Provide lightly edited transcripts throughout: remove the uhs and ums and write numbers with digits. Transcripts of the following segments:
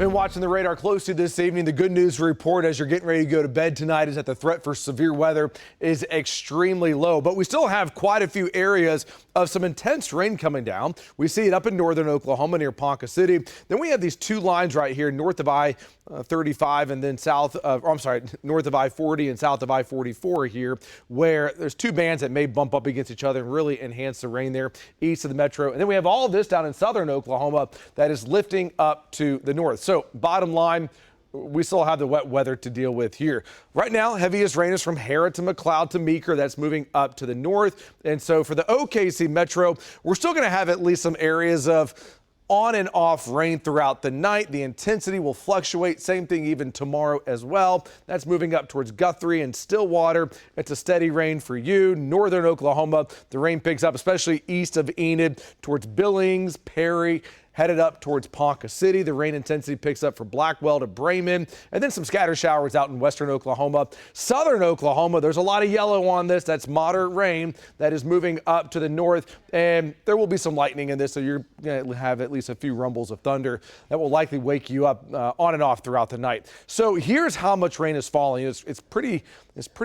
Been watching the radar closely this evening. The good news report as you're getting ready to go to bed tonight is that the threat for severe weather is extremely low, but we still have quite a few areas of some intense rain coming down. We see it up in northern Oklahoma near Ponca City. Then we have these two lines right here north of I-35 and then north of I-40 and south of I-44 here, where there's two bands that may bump up against each other and really enhance the rain there east of the metro. And then we have all of this down in southern Oklahoma that is lifting up to the north. So bottom line, we still have the wet weather to deal with here. Right now, heaviest rain is from Harrod to McLeod to Meeker. That's moving up to the north. And so for the OKC Metro, we're still going to have at least some areas of on and off rain throughout the night. The intensity will fluctuate. Same thing even tomorrow as well. That's moving up towards Guthrie and Stillwater. It's a steady rain for you. Northern Oklahoma, the rain picks up, especially east of Enid towards Billings, Perry, headed up towards Ponca City. The rain intensity picks up from Blackwell to Bremen, and then some scatter showers out in western Oklahoma. Southern Oklahoma, there's a lot of yellow on this. That's moderate rain that is moving up to the north, and there will be some lightning in this, so you're going to have at least a few rumbles of thunder that will likely wake you up on and off throughout the night. So here's how much rain is falling. It's pretty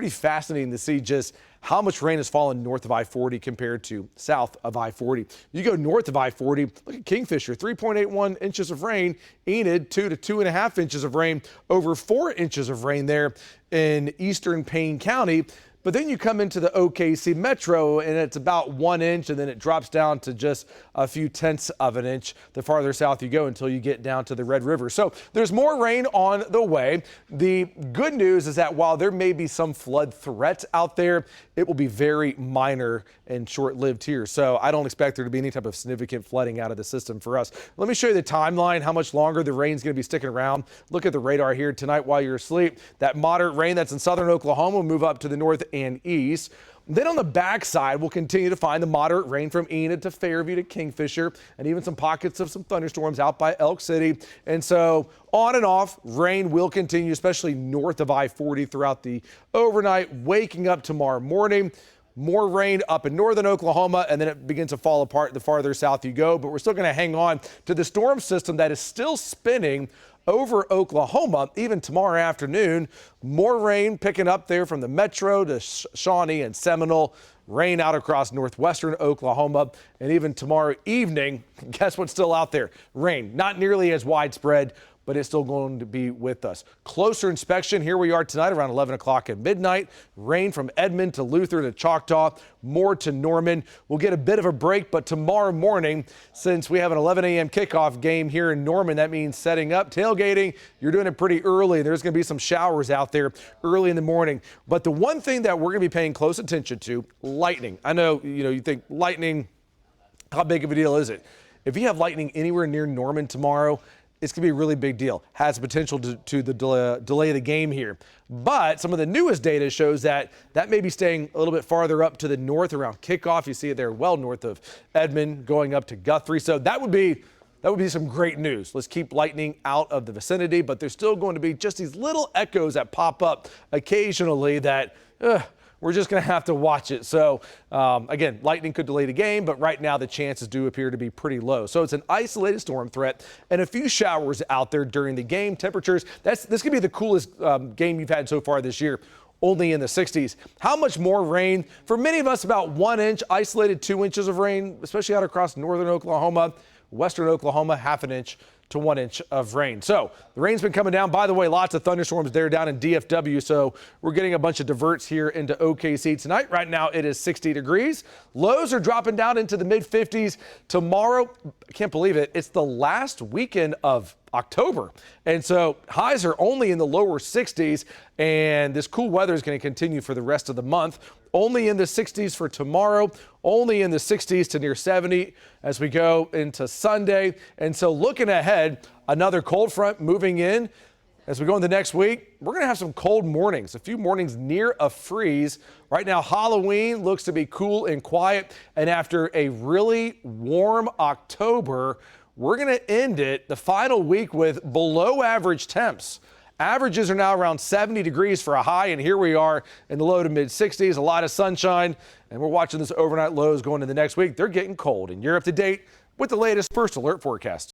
fascinating to see just how much rain has fallen north of I-40 compared to south of I-40. You go north of I-40, look at Kingfisher, 3.81 inches of rain. Enid, 2 to 2.5 inches of rain, over 4 inches of rain there in eastern Payne County. But then you come into the OKC Metro and it's about 1 inch, and then it drops down to just a few tenths of an inch the farther south you go until you get down to the Red River. So there's more rain on the way. The good news is that while there may be some flood threat out there, it will be very minor and short-lived here. So I don't expect there to be any type of significant flooding out of the system for us. Let me show you the timeline, how much longer the rain's going to be sticking around. Look at the radar here tonight while you're asleep. That moderate rain that's in southern Oklahoma will move up to the north and east. Then on the backside, we'll continue to find the moderate rain from Enid to Fairview to Kingfisher, and even some pockets of some thunderstorms out by Elk City. And so on and off, rain will continue, especially north of I-40 throughout the overnight, waking up tomorrow morning. More rain up in northern Oklahoma, and then it begins to fall apart the farther south you go. But we're still going to hang on to the storm system that is still spinning over Oklahoma even tomorrow afternoon. More rain picking up there from the metro to Shawnee and Seminole. Rain out across northwestern Oklahoma. And even tomorrow evening, guess what's still out there? Rain. Not nearly as widespread, but it's still going to be with us. Closer inspection, here we are tonight around 11 o'clock at midnight. Rain from Edmond to Luther to Choctaw, more to Norman. We'll get a bit of a break, but tomorrow morning, since we have an 11 a.m. kickoff game here in Norman, that means setting up, tailgating, you're doing it pretty early. There's going to be some showers out there early in the morning. But the one thing that we're going to be paying close attention to, lightning. I know, you think lightning, how big of a deal is it? If you have lightning anywhere near Norman tomorrow, it's going to be a really big deal. Has the potential to delay the game here. But some of the newest data shows that may be staying a little bit farther up to the north around kickoff. You see it there well north of Edmond going up to Guthrie. So that would be some great news. Let's keep lightning out of the vicinity, but there's still going to be just these little echoes that pop up occasionally that we're just going to have to watch it. So, again, lightning could delay the game, but right now the chances do appear to be pretty low. So it's an isolated storm threat and a few showers out there during the game. Temperatures, this could be the coolest game you've had so far this year. Only in the 60s. How much more rain? For many of us, about 1 inch, isolated 2 inches of rain, especially out across northern Oklahoma, western Oklahoma, half an inch to 1 inch of rain. So the rain's been coming down. By the way, lots of thunderstorms there down in DFW. So we're getting a bunch of diverts here into OKC tonight. Right now it is 60 degrees. Lows are dropping down into the mid 50s. Tomorrow, I can't believe it, it's the last weekend of October. And so highs are only in the lower 60s, and this cool weather is going to continue for the rest of the month. Only in the 60s for tomorrow, only in the 60s to near 70 as we go into Sunday. And so looking ahead, another cold front moving in. As we go into next week, we're going to have some cold mornings, a few mornings near a freeze. Right now, Halloween looks to be cool and quiet. And after a really warm October, we're going to end it the final week with below average temps. Averages are now around 70 degrees for a high, and here we are in the low to mid 60s, a lot of sunshine, and we're watching this overnight lows going into the next week. They're getting cold, and you're up to date with the latest First Alert forecast.